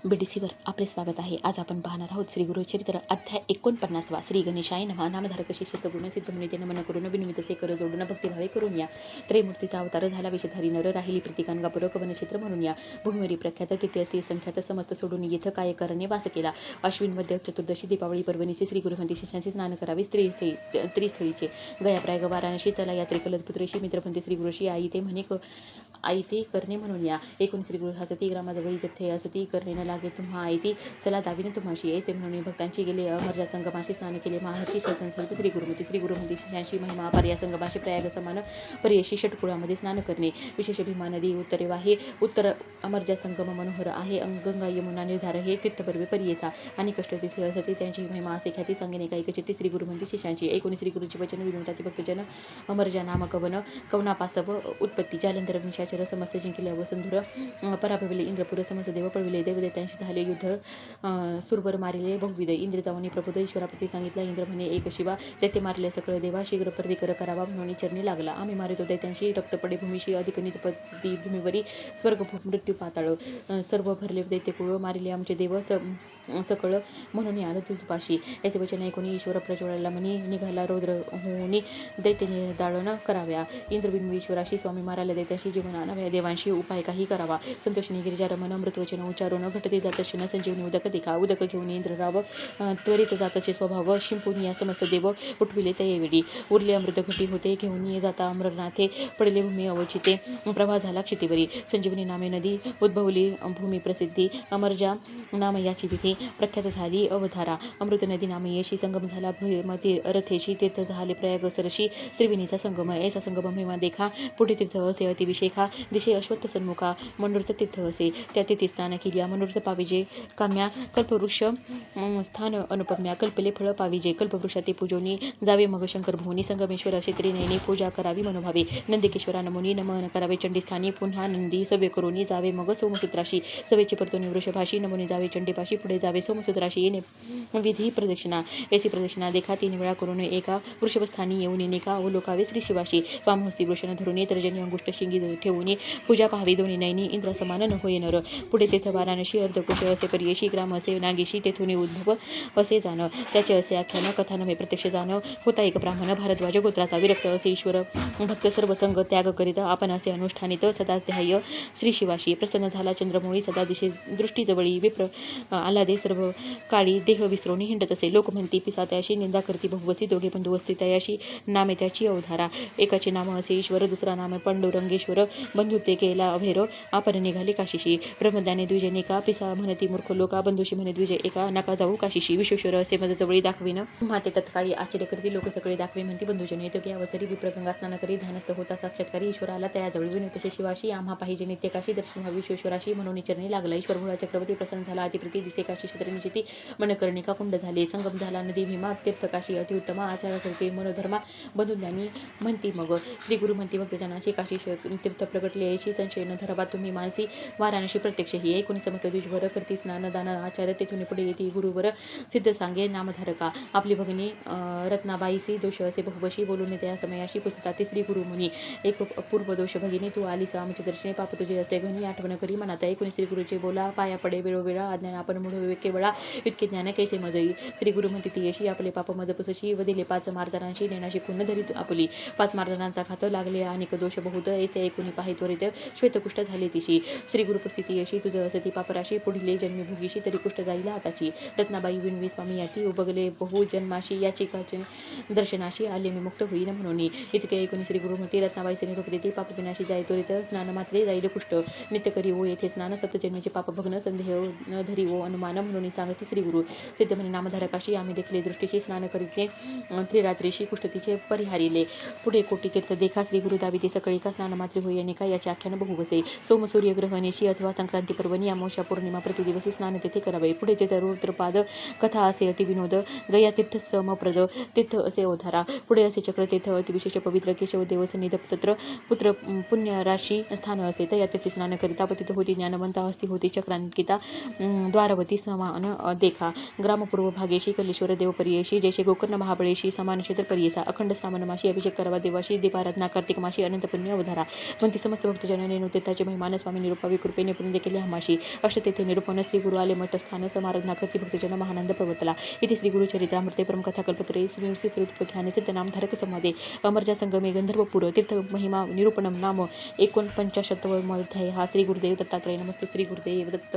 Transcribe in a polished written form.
BDCवर आपले स्वागत आहे. आज आपण पाहणार आहोत श्री गुरुचरित्र अध्याय 49 श्री गणेशाय नमः. नामधारक शेषेच गुण सिद्ध मुनी नमन करून विनिमित से कर जोडून भक्तिभावे करून या. त्रयमूर्तीचा अवतार झाला विषधारी नर राहिली प्रतिकांगापूरक वनक्षेत्र म्हणून या. भूमिवरी प्रख्यात तिथे असते संख्यात समस्त सोडून येथ काय करणे वास केला. अश्विन मध्ये चतुर्दशी दीपावली पर्वणीचे श्री गुरुमंती शिष्यांचे स्नान करावे त्रिस्थळीचे. गयाप्रयाग वाराणसी चला यात्रेकलत पुत्रेशी मित्रपंथी श्री गुरुशी आई ते करणे म्हणून या. एकूण श्री गुरु हसती ग्रामाजवळी तिथे असती करणे न लागे तुम्हा आयती चला दाविने तुम्हाशी. ऐसे म्हणून भक्तांची गेले अमरजा संगमाशी स्नान केले. महर्षी संसर्ग श्री गुरुमती शिष्यांशी महिमा अपार या संगमाशी प्रयाग समान पर्यशी षटकुळामध्ये स्नान करणे. विशेष भीमा नदी उत्तरे वाहे. उत्तर अमरजा संगम मनोहर आहे. गंगा यमुना निर्धार हे तीर्थपर्वे पर्येचा आणि कष्ट तिथे असते त्यांची महिमा असे ख्याती सांगेने काही चित्ती श्री गुरुमती शिष्यांची. ऐकून श्री गुरुची वचन विनोदाती भक्तजन अमरजा नाम कवनापासव उत्पत्ती जालंधर निशाचर समस्त जिंकले वसुंधर पराभविले इंद्रपुर समस्त देव पळविले. देवदेत्यांशी झाले युद्ध सुरबर मारिले बहुविध. इंद्र जाऊन प्रबोध ईश्वरापती सांगितला. इंद्र म्हणे एक शिवा तेथे मारले सकळ देवा शीघ्र प्रतिकर करावा म्हणून चरणी लागला. आम्ही मारितो दैत्यांशी रक्त पडे भूमीशी अधिक निजपती भूमीवरी स्वर्ग मृत्यू पाताळ सर्व भरले दैत्य कुळ मारिले आमचे देव सकळ म्हणून आलो तुझपाशी. याचे वचन ऐकून ईश्वर प्रज्वळाला म्हणी निघाला रौद्र होऊनी दैत्य दाळण कराव्या. इंद्रबिंब ईश्वराशी स्वामी मारायला दैत्याशी जीवन आणाव्या. देवांशी उपाय काही करावा. संतोषिनी गिरिजा रमण अमृतवचन उच्चारून घटते जातशन संजीवनी उदक देखा. उदक घेऊन इंद्रराव त्वरित जातचे स्वभाव शिंपून या समस्त देव उठविले तयेवेळी. उरले अमृत घटी होते घेऊन ये जाता अमरनाथे पडले भूमी अवचिते प्रवाह झाला क्षितिवरी. संजीवनी नामे नदी उद्भवली भूमी प्रसिद्धी अमरजा नाम याची विधी प्रख्यात झाली अवधारा. अमृत नदी नाम येशी संगम झाला भयमती रथेशी तीर्थ झाले प्रयाग सरशी त्रिवेणीचा संगम. ऐसा संगम महिमा देखा पुढे तीर्थ असे अतिविशेखा दिशे अश्वत्थ सन्मुखा मनोरथ तीर्थ असे त्या तिथे स्नान केल्या मनोरथ पाविजे काम्या कल्पवृक्ष स्थान अनुपम्या कल्पले फळ पाविजे कल्पवृक्षा ते पूजोनी जावे मग शंकर भुवनी संगमेश्वर असे त्रिनयनी पूजा करावी मनोभावे. नंदिकेश्वरा नमुनी नमन करावे चंडीस्थानी पुन्हा नंदी सव्य करोनी जावे मग सोमसूत्राशी सवेचे परतोनी वृषभाशी नमुनी जावे चंडीपाशी पुढे जावे सोमसूत्राशी येणे विधी प्रदक्षिणा. ऐसी प्रदक्षिणा देखा 3 वेळा करून एका वृषभस्थानी येऊन नेका अवलोकावे श्री शिवाशी. वामहस्ती वृषण धरून तर्जनी अंगुष्ठ शिंगी ठेवून पूजा पाहावी दोन्ही नयनी इंद्र समान न होय नर. पुढे तेथ वाराणसी अर्धकुश असे पर्यशी ग्राम असे नागेशी तेथून उद्भव असे जाण त्याचे असे आख्यान कथा नव्हे प्रत्यक्ष जाण. होता एक ब्राह्मण भारद्वाज गोत्राचा विरक्त असे ईश्वर भक्त सर्व संग त्याग करीत आपण असे अनुष्ठानित सदा ध्याय श्री शिवाशी. प्रसन्न झाला चंद्रमोळी सदा दिशे दृष्टीजवळी विप्र आल्हादे सर्व काळी देह विसरोनी हिंडत असे. लोक म्हणती पिसा त्याशी निंदा करती बहुवसी दोघे बंधू असती तयाशी नामे त्याची अवधारा. एकाचे नाम असे ईश्वर दुसरा नाम पांडुरंगेश्वर बंधुते केला अभेर आपण निघाले काशीशी. ब्रह्मज्ञाने द्विजय नेका पिसा म्हणती मूर्ख लोका बंधुशी म्हणे द्विजय एका नका जाऊ काशीशी. विश्वेश्वर असे मज जवळी दाखविन माते तत्काळी आश्चर्य करती लोक सगळे दाखवे म्हणती बंधुजन येतो की अवसरी विप्रगंगा स्नान करी ध्यानस्थ होता साक्षात्कारी ईश्वराला त्याजवळी विनंतसे शिवाशी आम्हा पाहिजे नित्य काशी दर्शन व्हावी विश्वेश्वराशी म्हणून चरणी लागला. ईश्वर भोळा चक्रवर्ती प्रसन्न झाला अतिप्रीती दिसे काशी क्षेत्र निशिती मनकर्णिका कुंड झाले. संगम झाला नदी भीमा तीर्थ काशी अतिउत्तमा आचार करते मनोधर्मा बंधुज्ञानी म्हणती मग. श्री गुरु म्हणती भक्तजनाशी काशी तीर्थ प्रगटले ऐशी संशय न धरावा तुम्ही मानसी वाराणसी प्रत्यक्ष ही. ऐकून समर्थ द्विजवर करती स्नान दान आचार तेथून पुढे येते गुरुवर सिद्ध सांगे नामधारका. आपली भगिनी रत्नाबाईसी दोष असे बहुवशी बोलून त्या समयाशी पुसता श्री गुरु मुनी. एक अपूर्व दोष भगिनी तू आलीस आमचे दर्शने पाप तुझे असे घनी आठवण करी मनात. ऐकून श्री गुरुचे बोला पाया पडे वेळोवेळा अज्ञान आपण मूढ केवळा इतके ज्ञान कैसे मजई. श्री गुरु म्हणती ती यशी आपले पाप मज पुसशी व दिले 5 मार्जनांशी नेणाशी खुन्न धरी आपली. 5 मार्जनांचा खात लागले अनेक दोष बहुत ऐसे ऐकून पाहि त्वरित श्वेतकुष्ठ झाले तिशी. श्री गुरुपस्थिती यशी तुझं असती पापराशी पुढील जन्मी भोगीशी तरी कुष्ठ जाईल आताची. रत्नाबाई विनवी स्वामी याती उबगले बहु जन्माशी याची काचे दर्शनाशी आले मी मुक्त होईन म्हणून. इतके ऐकून श्री गुरु म्हणती रत्नाबाईचे निरोप देती पाप विनाशी जाय त्वरित स्नान मात्रे जाईल कुष्ठ नित्य करी ओ येथे स्नान सतजन्मीचे पाप भग्न संदेह न धरी ओ अनुमान म्हणून सांगते श्री गुरु. सिद्ध म्हणे नामधारकाशी आम्ही देखले दृष्टीशी स्नान करीते त्रिरात्रीशी कुष्ठतीचे परिहारिले. पुढे कोटी तीर्थ देखा श्री गुरु दाविते सकळी का स्नान मात्रे होई अनेका याचे आख्यान बहुवसे. सोम सूर्य ग्रहणेशी अथवा संक्रांती पर्वणी अमावस्या पौर्णिमा प्रतिदिवसी स्नान तेथे करावे. पुढे तेथे रुद्रपाद कथा असे अतिविनोद गया तीर्थ समप्रद तीर्थ असे अवधारा. पुढे असे चक्र तीर्थ अतिविशेष पवित्र केशव देव सन्निध तत्र पुत्र पुण्य राशी स्थान असे तया तीर्थ स्नान करिता पतित होती ज्ञानवंता हस्ती होती चक्रांकिता द्वारवती समान देखा. ग्रामपूर्व भागेशी कलेश्वर देव पर्येशी जैसे गोकर्ण महाबळेशी समान क्षेत्र पर्येसा. अखंड श्रावण माशी अभिषेक करावा देवाशी दीपाराधना कार्तिक माशी अनंत पुण्य अवधारा. म्हणती समस्त भक्तजनाने नुतीताची महिमान स्वामी निरूपावी कृपेने पुण्य केले हमाशी अष्ट तेथे निरूपण श्री गुरु आले मठ स्थान समारंभ नाकर्ती भक्तजन महानंद प्रवर्तला इथे श्री गुरु चरित्रामृते परमकथा कल्पत्रे श्री नृसिंह स्वरूपख्याने सिद्ध नामधारक संवादे अमरजा संगमे गंधर्वपूर तीर्थ महिमा निरूपणम नाम 49 अध्याय हा श्री गुरुदेव दत्तात्रय नमस्ते श्री गुरुदेव दत्त.